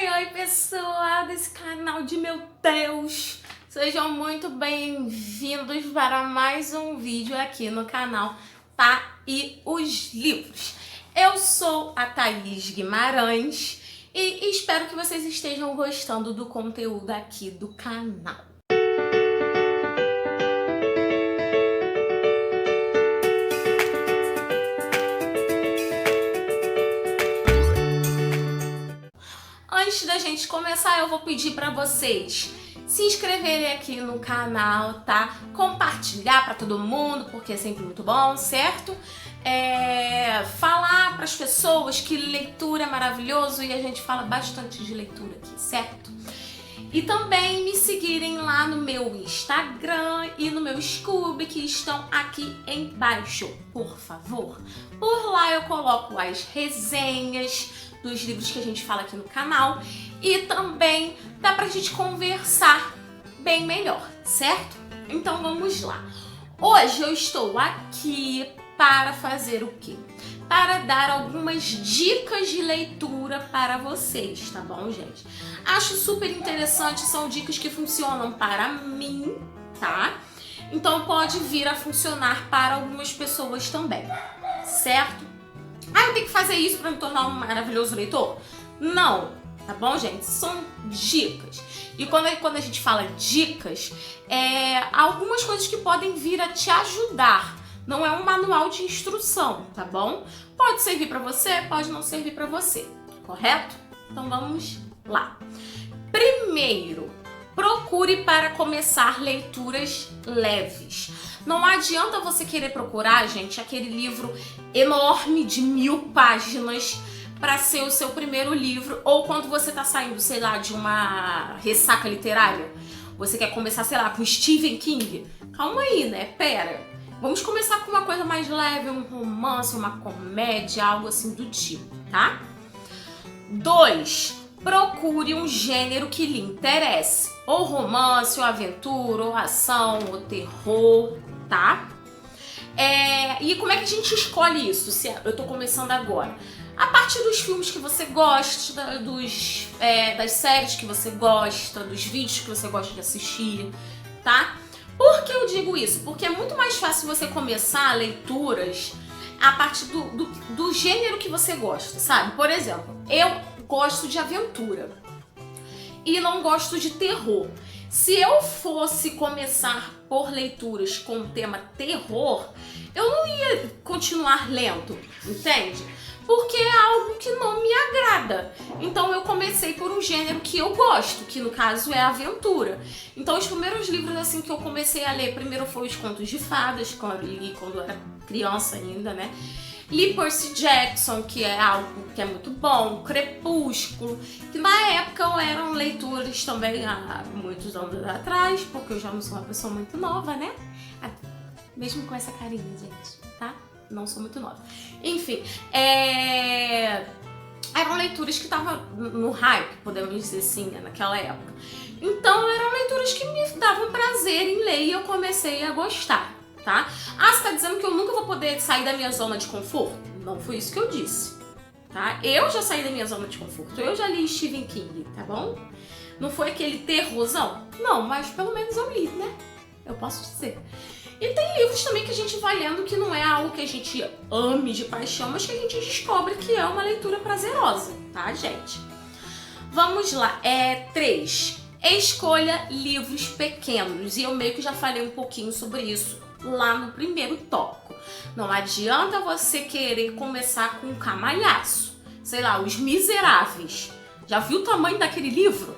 Oi, pessoal desse canal de meu Deus! Sejam muito bem-vindos para mais um vídeo aqui no canal Tá e os Livros. Eu sou a Thaís Guimarães e espero que vocês estejam gostando do conteúdo aqui do canal. Antes da gente começar, eu vou pedir para vocês se inscreverem aqui no canal, tá? Compartilhar para todo mundo, porque é sempre muito bom, certo? Falar para as pessoas que leitura é maravilhoso e a gente fala bastante de leitura aqui, certo? E também me seguirem lá no meu Instagram e no meu Scoob, que estão aqui embaixo, por favor. Por lá eu coloco as resenhas dos livros que a gente fala aqui no canal e também dá pra gente conversar bem melhor, certo? Então vamos lá. Hoje eu estou aqui para fazer o quê? Para dar algumas dicas de leitura para vocês, tá bom, gente? Acho super interessante, são dicas que funcionam para mim, tá? Então pode vir a funcionar para algumas pessoas também, certo? Ah, eu tenho que fazer isso para me tornar um maravilhoso leitor? Não, tá bom, gente? São dicas. E quando a gente fala dicas, algumas coisas que podem vir a te ajudar. Não é um manual de instrução, tá bom? Pode servir para você, pode não servir para você, correto? Então vamos lá. Primeiro, procure para começar leituras leves. Não adianta você querer procurar, gente, aquele livro enorme de 1000 páginas para ser o seu primeiro livro, ou quando você tá saindo, sei lá, de uma ressaca literária, você quer começar, sei lá, com Stephen King. Calma aí, né? Pera. Vamos começar com uma coisa mais leve, um romance, uma comédia, algo assim do tipo, tá? 2. Procure um gênero que lhe interesse. Ou romance, ou aventura, ou ação, ou terror, tá? E como é que a gente escolhe isso? Se eu tô começando agora. A partir dos filmes que você gosta, das séries que você gosta, dos vídeos que você gosta de assistir, tá? Por que eu digo isso? Porque é muito mais fácil você começar leituras a partir do gênero que você gosta, sabe? Por exemplo, eu gosto de aventura e não gosto de terror. Se eu fosse começar por leituras com o tema terror, eu não ia continuar lendo, entende? Porque é algo que não me agrada. Então eu comecei por um gênero que eu gosto, que no caso é aventura. Então os primeiros livros assim que eu comecei a ler, primeiro foi os Contos de Fadas, que eu li quando eu era criança ainda, né? Li Percy Jackson, que é algo que é muito bom, Crepúsculo, que na época eram leituras também há muitos anos atrás, porque eu já não sou uma pessoa muito nova, né? Mesmo com essa carinha, gente, tá? Não sou muito nova. Enfim, eram leituras que estavam no hype, podemos dizer assim, né, naquela época. Então eram leituras que me davam prazer em ler e eu comecei a gostar. Tá? Ah, você tá dizendo que eu nunca vou poder sair da minha zona de conforto? Não foi isso que eu disse, tá? Eu já saí da minha zona de conforto, eu já li Stephen King, tá bom? Não foi aquele terrorzão? Não, mas pelo menos eu li, né? Eu posso dizer. E tem livros também que a gente vai lendo que não é algo que a gente ame de paixão, mas que a gente descobre que é uma leitura prazerosa, tá, gente? Vamos lá. 3. Escolha livros pequenos. E eu meio que já falei um pouquinho sobre isso lá no primeiro tópico. Não adianta você querer começar com um camalhaço. Sei lá, Os Miseráveis. Já viu o tamanho daquele livro?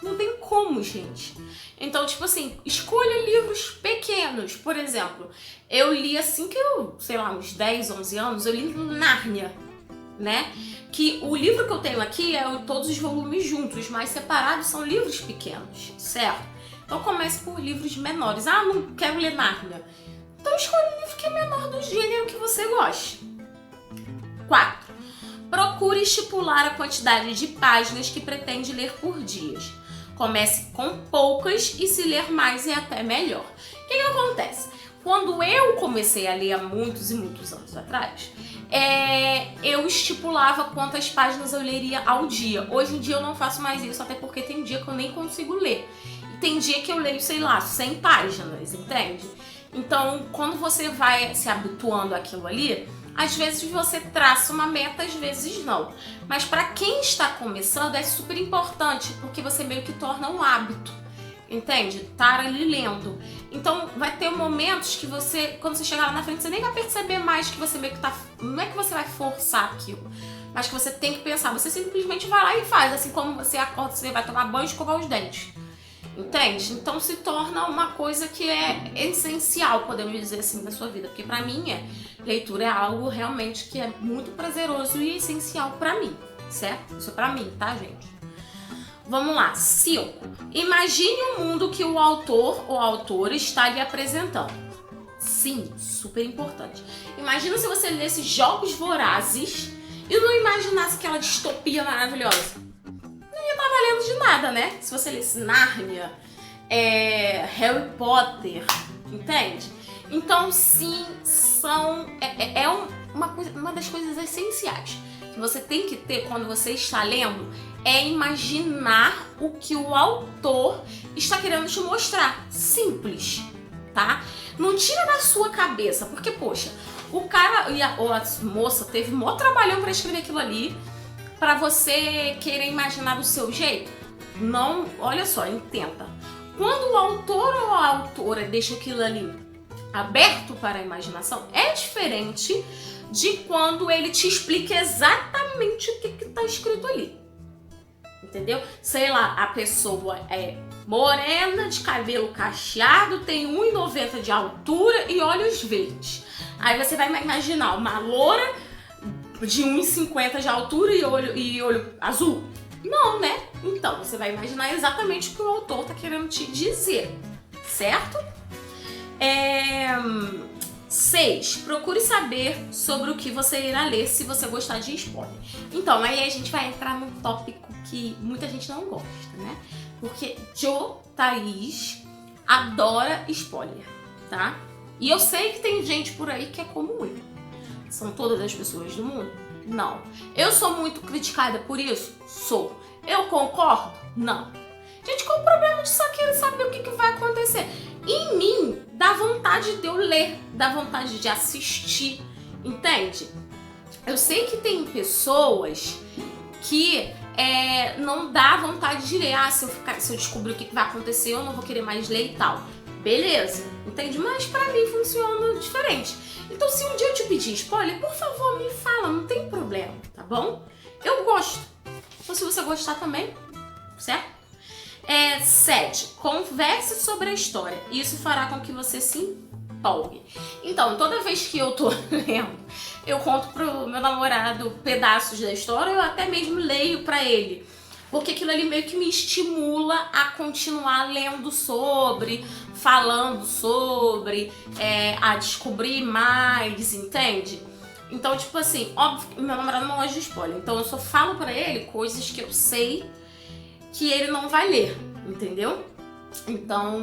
Não tem como, gente. Então, tipo assim, escolha livros pequenos. Por exemplo, eu li assim que eu, sei lá, uns 10, 11 anos, eu li Nárnia, né? Que o livro que eu tenho aqui é todos os volumes juntos, mas separados são livros pequenos, certo? Então comece por livros menores. Ah, não quero ler Nárnia. Então escolha um livro que é menor do gênero que você goste. 4. Procure estipular a quantidade de páginas que pretende ler por dia. Comece com poucas e se ler mais é até melhor. O que acontece? Quando eu comecei a ler há muitos e muitos anos atrás, eu estipulava quantas páginas eu leria ao dia. Hoje em dia eu não faço mais isso, até porque tem dia que eu nem consigo ler. E tem dia que eu leio, sei lá, 100 páginas, entende? Então, quando você vai se habituando àquilo ali, às vezes você traça uma meta, às vezes não. Mas para quem está começando é super importante, porque você meio que torna um hábito, entende? Estar ali lendo. Então vai ter momentos que você, quando você chegar lá na frente, você nem vai perceber mais que você meio que tá... Não é que você vai forçar aquilo, mas que você tem que pensar. Você simplesmente vai lá e faz, assim como você acorda, você vai tomar banho e escovar os dentes. Entende? Então se torna uma coisa que é essencial, podemos dizer assim, na sua vida. Porque pra mim, leitura é algo realmente que é muito prazeroso e essencial pra mim, certo? Isso é pra mim, tá, gente? Vamos lá. 5. Imagine um mundo que o autor ou autora está lhe apresentando. Sim, super importante. Imagina se você lesse Jogos Vorazes e não imaginasse aquela distopia maravilhosa. Tá valendo de nada, né? Se você lesse Nárnia, Harry Potter, entende? Então, sim, uma das coisas essenciais que você tem que ter quando você está lendo é imaginar o que o autor está querendo te mostrar. Simples, tá? Não tira da sua cabeça, porque, poxa, o cara ou a moça teve mó trabalhão para escrever aquilo ali, para você querer imaginar do seu jeito. Não, olha só, entenda. Quando o autor ou a autora deixa aquilo ali aberto para a imaginação, é diferente de quando ele te explica exatamente o que está escrito ali. Entendeu? Sei lá, a pessoa é morena, de cabelo cacheado, tem 1,90 m de altura e olhos verdes. Aí você vai imaginar uma loura de 1,50 m de altura e olho azul? Não, né? Então, você vai imaginar exatamente o que o autor tá querendo te dizer, certo? 6. Procure saber sobre o que você irá ler se você gostar de spoiler. Então, aí a gente vai entrar num tópico que muita gente não gosta, né? Porque Thaís adora spoiler, tá? E eu sei que tem gente por aí que é como eu. São todas as pessoas do mundo? Não. Eu sou muito criticada por isso? Sou. Eu concordo? Não. Gente, qual o problema de só querer saber o que vai acontecer? Em mim, dá vontade de eu ler, dá vontade de assistir, entende? Eu sei que tem pessoas que não dá vontade de ler. Ah, se eu descobrir o que vai acontecer, eu não vou querer mais ler e tal. Beleza, entende? Mas pra mim funciona diferente. Então, se um dia eu te pedir spoiler, por favor, me fala, não tem problema, tá bom? Eu gosto. Então, se você gostar também, certo? 7. Converse sobre a história. Isso fará com que você se empolgue. Então, toda vez que eu tô lendo, eu conto pro meu namorado pedaços da história, eu até mesmo leio pra ele. Porque aquilo ali meio que me estimula a continuar lendo sobre, falando sobre, a descobrir mais, entende? Então, tipo assim, óbvio que meu namorado não gosta de spoiler, então eu só falo pra ele coisas que eu sei que ele não vai ler, entendeu? Então,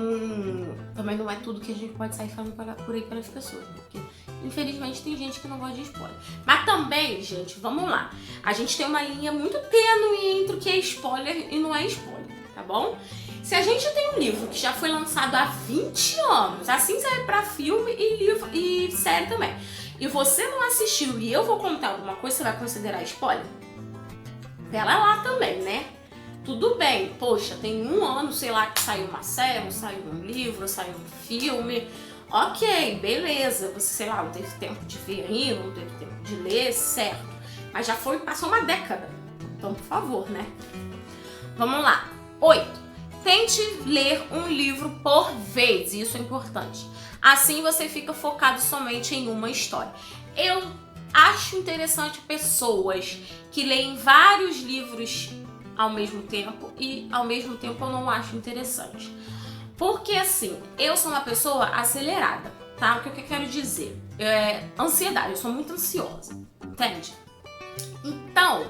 também não é tudo que a gente pode sair falando por aí para as pessoas, porque infelizmente tem gente que não gosta de spoiler. Mas também, gente, vamos lá. A gente tem uma linha muito tênue entre o que é spoiler e não é spoiler, tá bom? Se a gente tem um livro que já foi lançado há 20 anos, assim serve para filme e série também, e você não assistiu e eu vou contar alguma coisa, você vai considerar spoiler? Pera lá também, né? Tudo bem, poxa, tem um ano, sei lá, que saiu uma série, saiu um livro, saiu um filme. Ok, beleza, você, sei lá, não teve tempo de ver ainda, não teve tempo de ler, certo. Mas já passou uma década. Então, por favor, né? Vamos lá. 8. Tente ler um livro por vez, isso é importante. Assim você fica focado somente em uma história. Eu acho interessante pessoas que leem vários livros ao mesmo tempo e ao mesmo tempo eu não acho interessante. Porque assim, eu sou uma pessoa acelerada, tá? O que eu quero dizer? Ansiedade, eu sou muito ansiosa, entende? Então,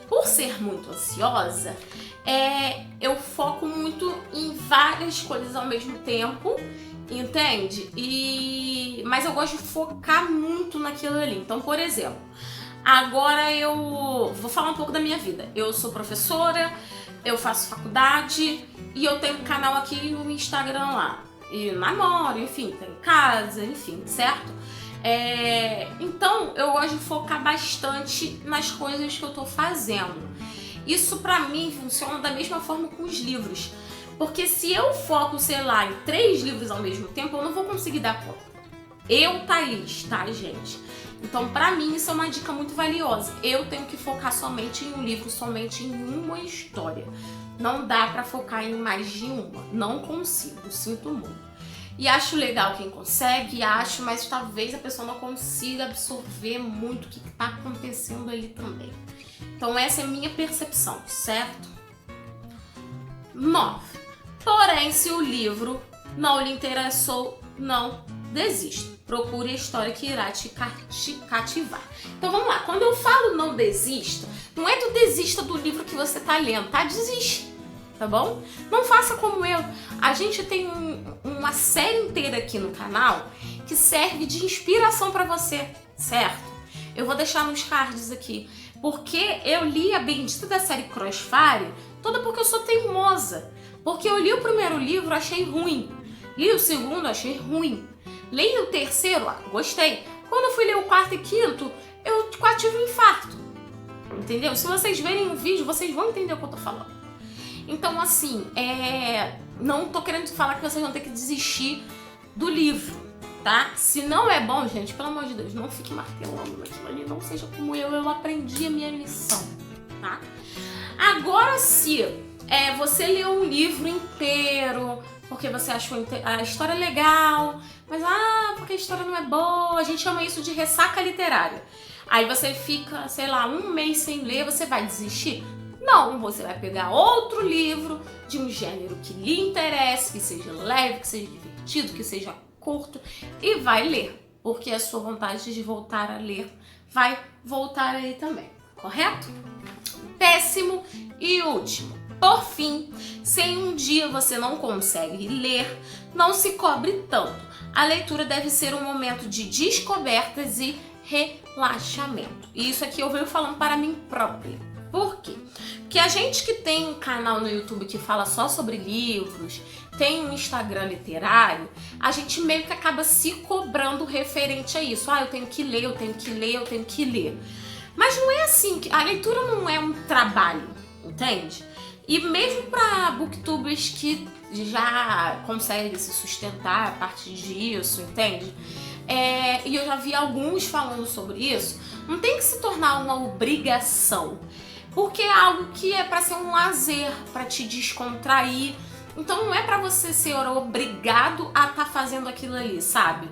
por ser muito ansiosa, eu foco muito em várias coisas ao mesmo tempo entende? Mas eu gosto de focar muito naquilo ali. Então, por exemplo, agora eu vou falar um pouco da minha vida. Eu sou professora, eu faço faculdade e eu tenho um canal aqui no Instagram lá. E namoro, enfim, tenho casa, enfim, certo? Então eu gosto de focar bastante nas coisas que eu tô fazendo. Isso pra mim funciona da mesma forma com os livros. Porque se eu foco, sei lá, em 3 livros ao mesmo tempo, eu não vou conseguir dar conta. Eu, Thaís, tá, gente? Então, pra mim, isso é uma dica muito valiosa. Eu tenho que focar somente em um livro, somente em uma história. Não dá pra focar em mais de uma. Não consigo, sinto muito. E acho legal quem consegue, mas talvez a pessoa não consiga absorver muito o que tá acontecendo ali também. Então, essa é a minha percepção, certo? 9. Porém, se o livro não lhe interessou, não desista. Procure a história que irá te cativar. Então vamos lá, quando eu falo não desista, não é tu desista do livro que você tá lendo, tá? Desiste, tá bom? Não faça como eu. A gente tem uma série inteira aqui no canal que serve de inspiração pra você, certo? Eu vou deixar nos cards aqui, porque eu li a bendita da série Crossfire toda porque eu sou teimosa. Porque eu li o primeiro livro, achei ruim. Li o segundo, achei ruim. Li o terceiro, gostei. Quando eu fui ler o quarto e quinto, eu quase tive um infarto. Entendeu? Se vocês verem o vídeo, vocês vão entender o que eu tô falando. Então, assim, não tô querendo falar que vocês vão ter que desistir do livro, tá? Se não é bom, gente, pelo amor de Deus, não fique martelando naquilo ali. Não seja como eu aprendi a minha lição, tá? Agora, se você leu um livro inteiro porque você achou a história legal, mas porque a história não é boa, a gente chama isso de ressaca literária. Aí você fica, sei lá, um mês sem ler, você vai desistir? Não, você vai pegar outro livro de um gênero que lhe interesse, que seja leve, que seja divertido, que seja curto e vai ler, porque a sua vontade de voltar a ler vai voltar aí também, correto? 10º e último. Por fim, se em um dia você não consegue ler, não se cobre tanto. A leitura deve ser um momento de descobertas e relaxamento. E isso aqui eu venho falando para mim própria. Por quê? Porque a gente que tem um canal no YouTube que fala só sobre livros, tem um Instagram literário, a gente meio que acaba se cobrando referente a isso. Eu tenho que ler, eu tenho que ler, eu tenho que ler. Mas não é assim, a leitura não é um trabalho, entende? E mesmo para booktubers que já conseguem se sustentar a partir disso, entende? E eu já vi alguns falando sobre isso, não tem que se tornar uma obrigação, porque é algo que é para ser um lazer, para te descontrair. Então não é para você ser obrigado a estar fazendo aquilo ali, sabe?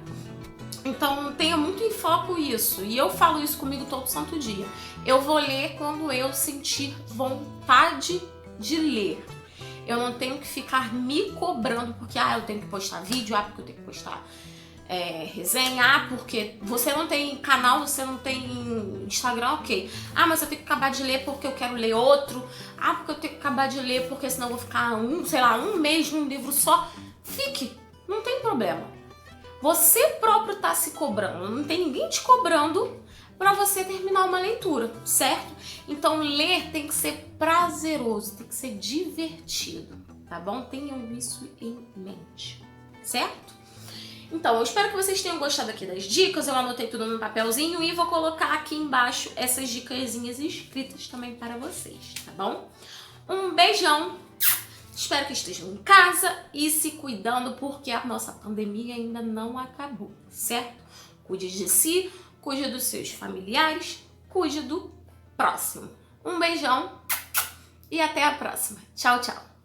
Então tenha muito em foco isso, e eu falo isso comigo todo santo dia. Eu vou ler quando eu sentir vontade de ler. Eu não tenho que ficar me cobrando porque eu tenho que postar vídeo, porque eu tenho que postar resenha, porque você não tem canal, você não tem Instagram, ok. Mas eu tenho que acabar de ler porque eu quero ler outro. Porque eu tenho que acabar de ler porque senão eu vou ficar um mês num livro só. Fique, não tem problema. Você próprio tá se cobrando, não tem ninguém te cobrando para você terminar uma leitura, certo? Então ler tem que ser prazeroso, tem que ser divertido, tá bom? Tenham isso em mente, certo? Então, eu espero que vocês tenham gostado aqui das dicas, eu anotei tudo no papelzinho e vou colocar aqui embaixo essas dicasinhas escritas também para vocês, tá bom? Um beijão, espero que estejam em casa e se cuidando porque a nossa pandemia ainda não acabou, certo? Cuide de si, cuide dos seus familiares, cuide do próximo. Um beijão e até a próxima. Tchau, tchau.